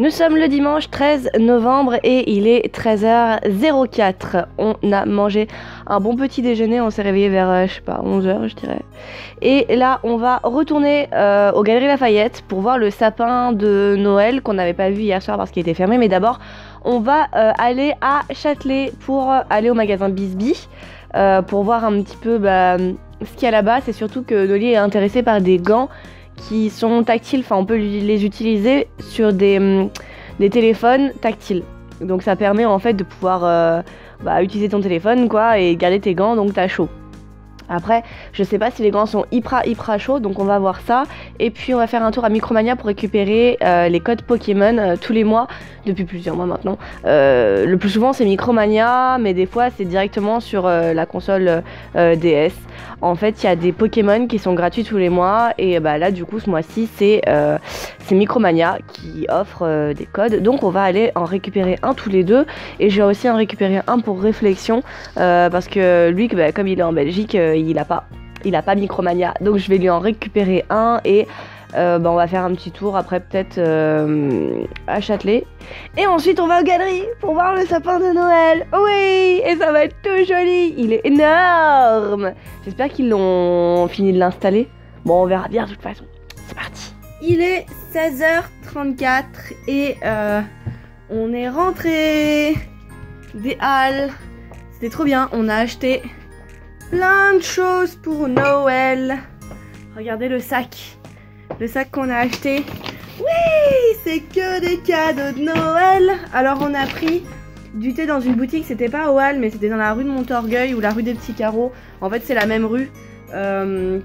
Nous sommes le dimanche 13 novembre et il est 13h04. On a mangé un bon petit déjeuner, on s'est réveillé vers, je sais pas, 11h je dirais. Et là, on va retourner aux Galeries Lafayette pour voir le sapin de Noël qu'on n'avait pas vu hier soir parce qu'il était fermé. Mais d'abord, on va aller à Châtelet pour aller au magasin Bisbee pour voir un petit peu ce qu'il y a là-bas. C'est surtout que Noli est intéressée par des gants qui sont tactiles, enfin on peut les utiliser sur des téléphones tactiles. Donc ça permet en fait de pouvoir utiliser ton téléphone quoi et garder tes gants, donc t'as chaud. Après, je sais pas si les gants sont hyper chauds, donc on va voir ça. Et puis on va faire un tour à Micromania pour récupérer les codes Pokémon tous les mois, depuis plusieurs mois maintenant. Le plus souvent c'est Micromania, mais des fois c'est directement sur la console DS. En fait, il y a des Pokémon qui sont gratuits tous les mois. Et là, du coup, ce mois-ci, c'est Micromania qui offre des codes. Donc on va aller en récupérer un tous les deux. Et je vais aussi en récupérer un pour réflexion. Parce que lui, comme il est en Belgique, il a pas Micromania. Donc je vais lui en récupérer un et on va faire un petit tour après peut-être à Châtelet. Et ensuite on va aux galeries pour voir le sapin de Noël. Oui, et ça va être tout joli. Il est énorme. J'espère qu'ils l'ont fini de l'installer. Bon, on verra bien de toute façon. C'est parti. Il est 16h34 et on est rentré des Halles. C'était trop bien. On a acheté plein de choses pour Noël. Regardez le sac. Le sac qu'on a acheté. Oui, c'est que des cadeaux de Noël. Alors on a pris du thé dans une boutique. C'était pas au Halles, mais c'était dans la rue de Montorgueil ou la rue des Petits Carreaux. En fait c'est la même rue un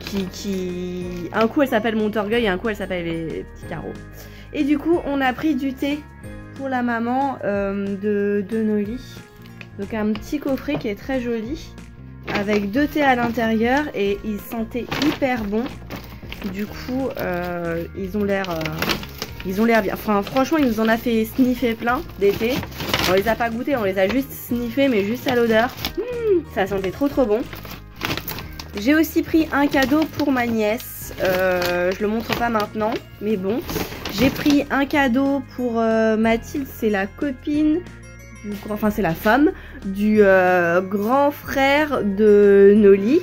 coup elle s'appelle Montorgueil et un coup elle s'appelle les Petits Carreaux. Et du coup on a pris du thé pour la maman de Noli. Donc un petit coffret qui est très joli avec 2 thés à l'intérieur et il sentait hyper bon. Du coup, ils ont l'air bien. Enfin, franchement, il nous en a fait sniffer plein d'été. On les a pas goûtés, on les a juste sniffés, mais juste à l'odeur. Ça sentait trop bon. J'ai aussi pris un cadeau pour ma nièce. Je le montre pas maintenant, mais bon. J'ai pris un cadeau pour Mathilde, c'est la copine. Enfin, c'est la femme du grand frère de Noli.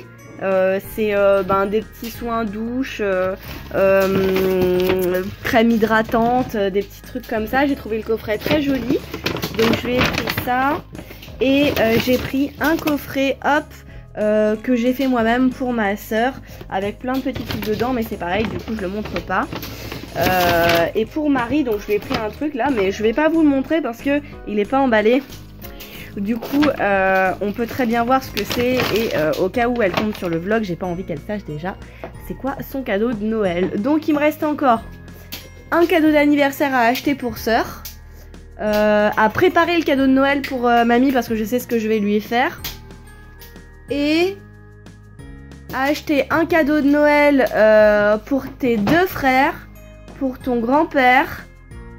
C'est des petits soins douche, crème hydratante, des petits trucs comme ça. J'ai trouvé le coffret très joli, donc je lui ai pris ça. Et j'ai pris un coffret que j'ai fait moi-même pour ma soeur, avec plein de petits trucs dedans, mais c'est pareil, du coup je le montre pas. Et pour Marie, donc je lui ai pris un truc là, mais je vais pas vous le montrer parce que il est pas emballé. Du coup, on peut très bien voir ce que c'est et au cas où elle tombe sur le vlog, j'ai pas envie qu'elle sache déjà c'est quoi son cadeau de Noël. Donc il me reste encore un cadeau d'anniversaire à acheter pour sœur, à préparer le cadeau de Noël pour mamie parce que je sais ce que je vais lui faire, et à acheter un cadeau de Noël pour tes 2 frères, pour ton grand-père,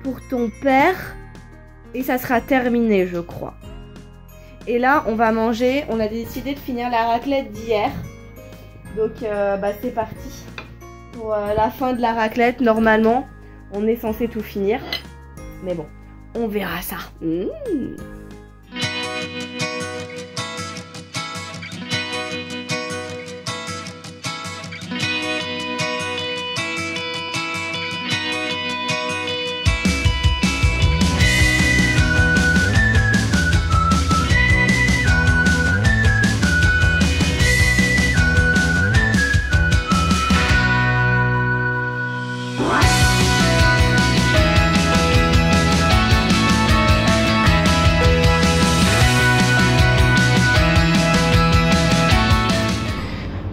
pour ton père, et ça sera terminé je crois. Et là on va manger, on a décidé de finir la raclette d'hier. Donc c'est parti pour la fin de la raclette. Normalement on est censé tout finir, mais bon, on verra ça.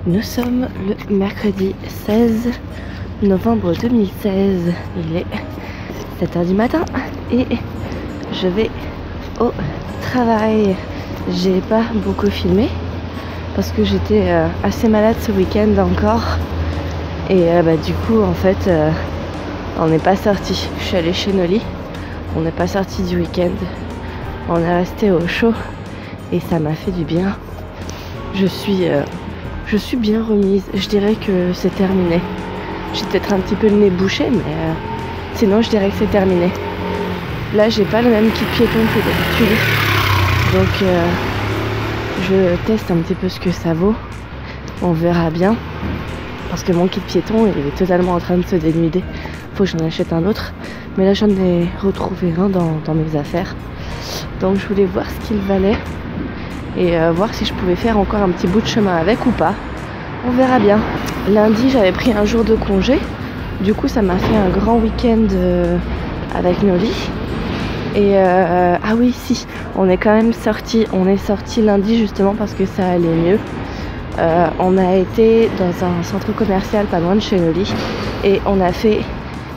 Nous sommes le mercredi 16 novembre 2016, il est 7h du matin et je vais au travail. J'ai pas beaucoup filmé parce que j'étais assez malade ce week-end encore et du coup en fait on n'est pas sorti. Je suis allée chez Noli, on n'est pas sorti du week-end, on est resté au chaud et ça m'a fait du bien. Je suis bien remise, je dirais que c'est terminé. J'ai peut-être un petit peu le nez bouché, mais sinon je dirais que c'est terminé. Là j'ai pas le même kit piéton que d'habitude, donc je teste un petit peu ce que ça vaut, on verra bien, parce que mon kit piéton il est totalement en train de se dénuder, faut que j'en achète un autre, mais là j'en ai retrouvé un dans mes affaires, donc je voulais voir ce qu'il valait et voir si je pouvais faire encore un petit bout de chemin avec ou pas, on verra bien. Lundi j'avais pris un jour de congé, du coup ça m'a fait un grand week-end avec Noli. Et ah oui si, on est quand même sorti, lundi justement parce que ça allait mieux. On a été dans un centre commercial pas loin de chez Noli et on a fait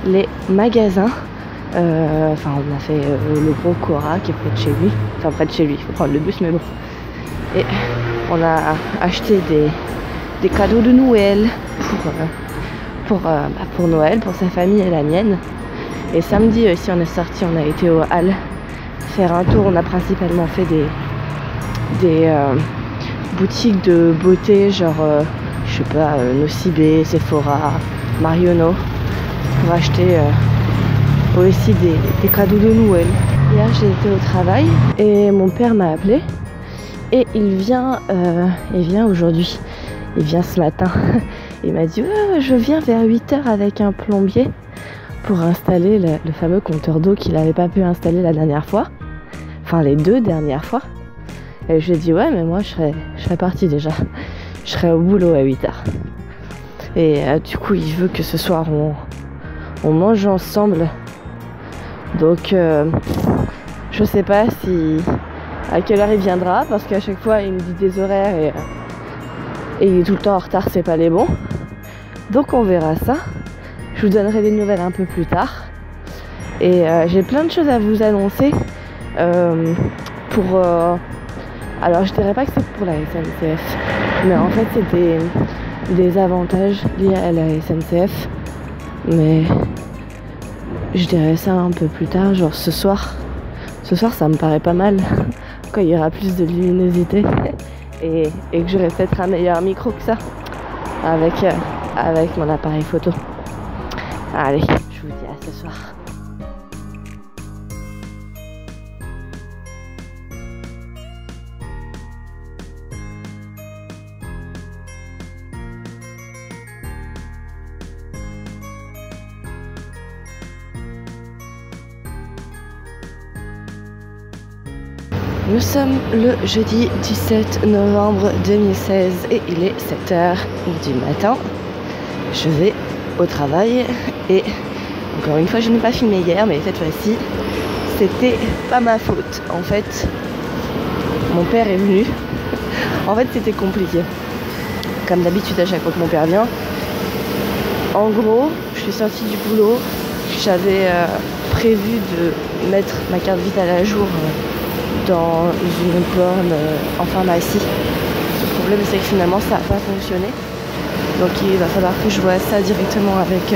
les magasins. Enfin on a fait le gros Cora qui est près de chez lui, enfin près de chez lui, il faut prendre le bus mais bon. Et on a acheté des cadeaux de Noël pour Noël, pour sa famille et la mienne. Et samedi aussi on est sorti, on a été au Halles faire un tour, on a principalement fait des boutiques de beauté genre je sais pas, Nocibé, Sephora, Marionneau, pour acheter aussi des cadeaux de Noël. Hier j'ai été au travail et mon père m'a appelé et il vient aujourd'hui, il vient ce matin. Il m'a dit je viens vers 8h avec un plombier pour installer le fameux compteur d'eau qu'il n'avait pas pu installer la dernière fois, enfin les 2 dernières fois. Et je lui ai dit ouais mais moi je serais partie déjà, je serais au boulot à 8h. Et du coup il veut que ce soir on mange ensemble, donc je sais pas à quelle heure il viendra, parce qu'à chaque fois il me dit des horaires et il est tout le temps en retard, c'est pas les bons, donc on verra ça. Je vous donnerai des nouvelles un peu plus tard. Et j'ai plein de choses à vous annoncer pour... alors je dirais pas que c'est pour la SNCF, mais en fait c'est des avantages liés à la SNCF. Mais je dirais ça un peu plus tard, genre ce soir. Ce soir ça me paraît pas mal, quand il y aura plus de luminosité et que j'aurai peut-être un meilleur micro que ça avec mon appareil photo. Allez, je vous dis à ce soir. Nous sommes le jeudi 17 novembre 2016 et il est 7h du matin. Je vais au travail et encore une fois je n'ai pas filmé hier, mais cette fois-ci c'était pas ma faute. En fait mon père est venu. En fait c'était compliqué comme d'habitude à chaque fois que mon père vient. En gros je suis sortie du boulot, j'avais prévu de mettre ma carte vitale à jour dans une borne en pharmacie. Le problème c'est que finalement ça n'a pas fonctionné. Donc il va falloir que je vois ça directement avec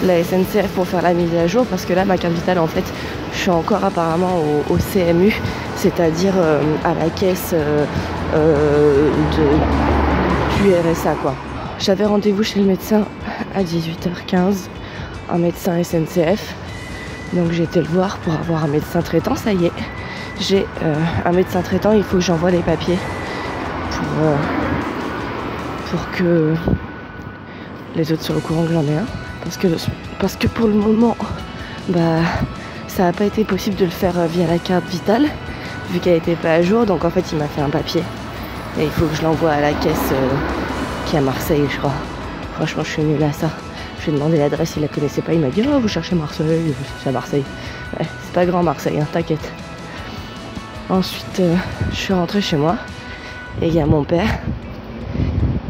la SNCF pour faire la mise à jour, parce que là ma carte vitale en fait je suis encore apparemment au CMU, c'est-à-dire à la caisse du RSA quoi. J'avais rendez-vous chez le médecin à 18h15, un médecin SNCF, donc j'ai été le voir pour avoir un médecin traitant. Ça y est, j'ai un médecin traitant, il faut que j'envoie les papiers pour que les autres soient au courant que j'en ai un, parce que pour le moment ça n'a pas été possible de le faire via la carte vitale vu qu'elle n'était pas à jour, donc en fait il m'a fait un papier et il faut que je l'envoie à la caisse qui est à Marseille je crois. Franchement je suis nulle à ça, je lui ai demandé l'adresse, il la connaissait pas, il m'a dit oh vous cherchez Marseille, c'est à Marseille. Ouais, c'est pas grand Marseille hein, t'inquiète. Ensuite je suis rentrée chez moi et il y a mon père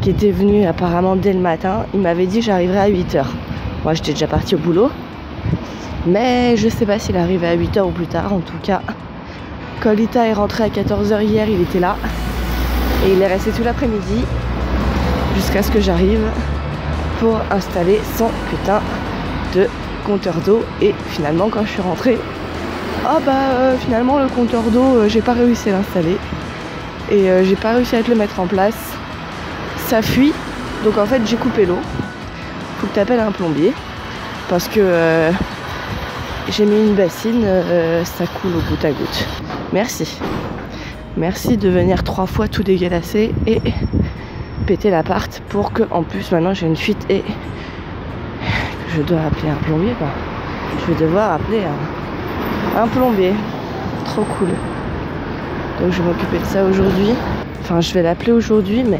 qui était venu apparemment dès le matin. Il m'avait dit j'arriverai à 8h. Moi j'étais déjà partie au boulot, mais je sais pas s'il arrivait à 8h ou plus tard. En tout cas, quand Lita est rentrée à 14h hier, il était là et il est resté tout l'après-midi jusqu'à ce que j'arrive pour installer son putain de compteur d'eau. Et finalement quand je suis rentrée, finalement le compteur d'eau j'ai pas réussi à l'installer et j'ai pas réussi à te le mettre en place. Ça fuit, donc en fait j'ai coupé l'eau. Faut que tu appelles un plombier parce que j'ai mis une bassine, ça coule au goutte à goutte. Merci. Merci de venir 3 fois tout dégueulasser et péter l'appart pour que en plus maintenant j'ai une fuite et que je dois appeler un plombier quoi. Je vais devoir appeler un plombier. Trop cool. Donc je vais m'occuper de ça aujourd'hui. Enfin je vais l'appeler aujourd'hui mais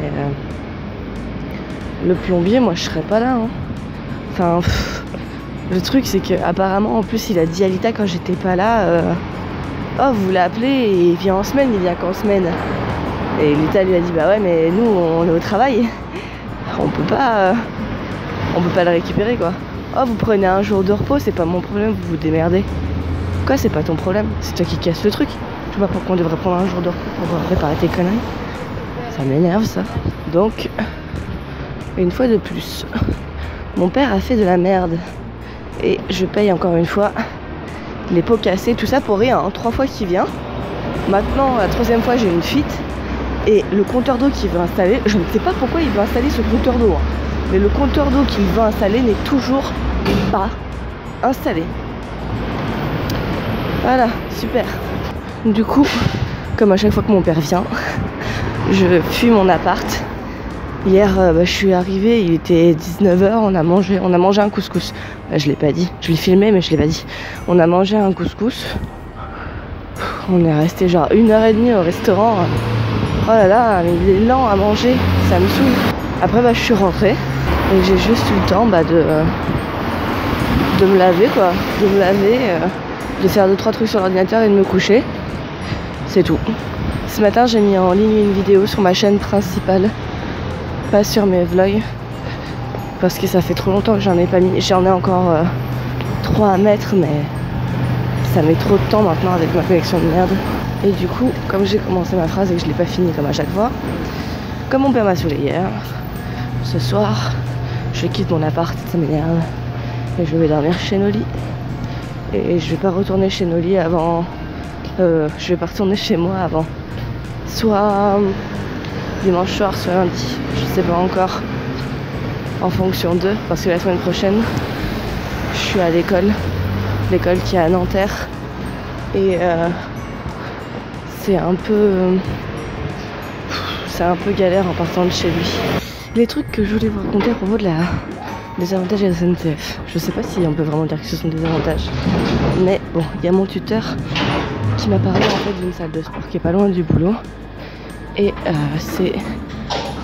le plombier moi je serai pas là hein. Enfin le truc c'est que apparemment en plus il a dit à Lita quand j'étais pas là oh vous l'appelez et il vient en semaine, il vient qu'en semaine. Et Lita lui a dit bah ouais mais nous on est au travail. On peut pas le récupérer quoi. Oh vous prenez un jour de repos, c'est pas mon problème, vous vous démerdez. Quoi c'est pas ton problème, c'est toi qui casses le truc. Je sais pas pourquoi on devrait prendre un jour de repos pour réparer tes conneries. Ça m'énerve ça. Donc une fois de plus, mon père a fait de la merde. Et je paye encore une fois les pots cassés, tout ça pour rien, hein. 3 fois qu'il vient. Maintenant, la 3e fois, j'ai une fuite. Et le compteur d'eau qu'il veut installer, je ne sais pas pourquoi il veut installer ce compteur d'eau. Hein. Mais le compteur d'eau qu'il veut installer n'est toujours pas installé. Voilà, super. Du coup, comme à chaque fois que mon père vient, je fuis mon appart. Hier, je suis arrivée, il était 19 h, on a mangé un couscous. Je l'ai pas dit, je l'ai filmé mais je l'ai pas dit. On a mangé un couscous. On est resté genre 1h30 au restaurant. Oh là là, mais il est lent à manger, ça me saoule. Après je suis rentrée et j'ai juste eu le temps de me laver quoi. De me laver, de faire 2-3 trucs sur l'ordinateur et de me coucher. C'est tout. Ce matin j'ai mis en ligne une vidéo sur ma chaîne principale. Pas sur mes vlogs parce que ça fait trop longtemps que j'en ai pas mis. J'en ai encore 3 à mettre mais ça met trop de temps maintenant avec ma connexion de merde. Et du coup comme j'ai commencé ma phrase et que je l'ai pas fini comme à chaque fois, comme mon père m'a saoulé hier, ce soir je quitte mon appart, ça m'énerve et je vais dormir chez Noli. Et je vais pas retourner chez Noli avant je vais pas retourner chez moi avant soit dimanche soir, soit lundi, je sais pas encore, en fonction d'eux, parce que la semaine prochaine, je suis à l'école qui est à Nanterre, et c'est un peu galère en partant de chez lui. Les trucs que je voulais vous raconter à propos des avantages de la SNCF, je sais pas si on peut vraiment dire que ce sont des avantages, mais bon, il y a mon tuteur qui m'a parlé en fait d'une salle de sport qui est pas loin du boulot. Et c'est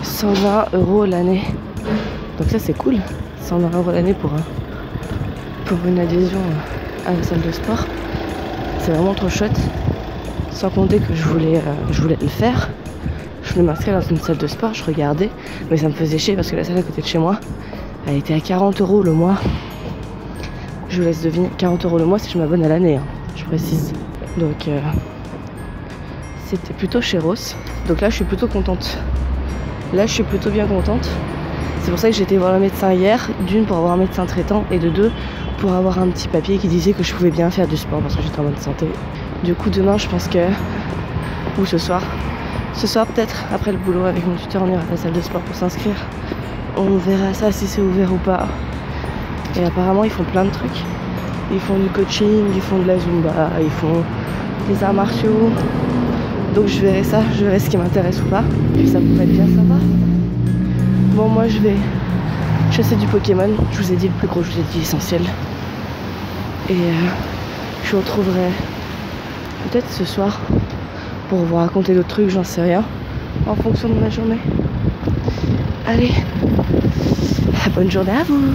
120 € l'année. Donc ça c'est cool. 120 € l'année pour une adhésion à la salle de sport. C'est vraiment trop chouette. Sans compter que je voulais le faire. Je voulais m'inscrire dans une salle de sport, je regardais. Mais ça me faisait chier parce que la salle à côté de chez moi, elle était à 40 € le mois. Je vous laisse deviner, 40 € le mois si je m'abonne à l'année, hein, je précise. Donc c'était plutôt chéros. Donc là je suis plutôt contente. Là je suis plutôt bien contente. C'est pour ça que j'ai été voir le médecin hier. D'une pour avoir un médecin traitant et de deux pour avoir un petit papier qui disait que je pouvais bien faire du sport parce que j'étais en bonne santé. Du coup demain je pense que, ou ce soir peut-être après le boulot avec mon tuteur, on ira à la salle de sport pour s'inscrire. On verra ça si c'est ouvert ou pas. Et apparemment ils font plein de trucs. Ils font du coaching, ils font de la zumba, ils font des arts martiaux. Donc je verrai ça, je verrai ce qui m'intéresse ou pas. Et ça pourrait être bien sympa. Bon moi je vais chasser du Pokémon. Je vous ai dit le plus gros, je vous ai dit l'essentiel. Et je vous retrouverai peut-être ce soir pour vous raconter d'autres trucs, j'en sais rien. En fonction de ma journée. Allez, bonne journée à vous.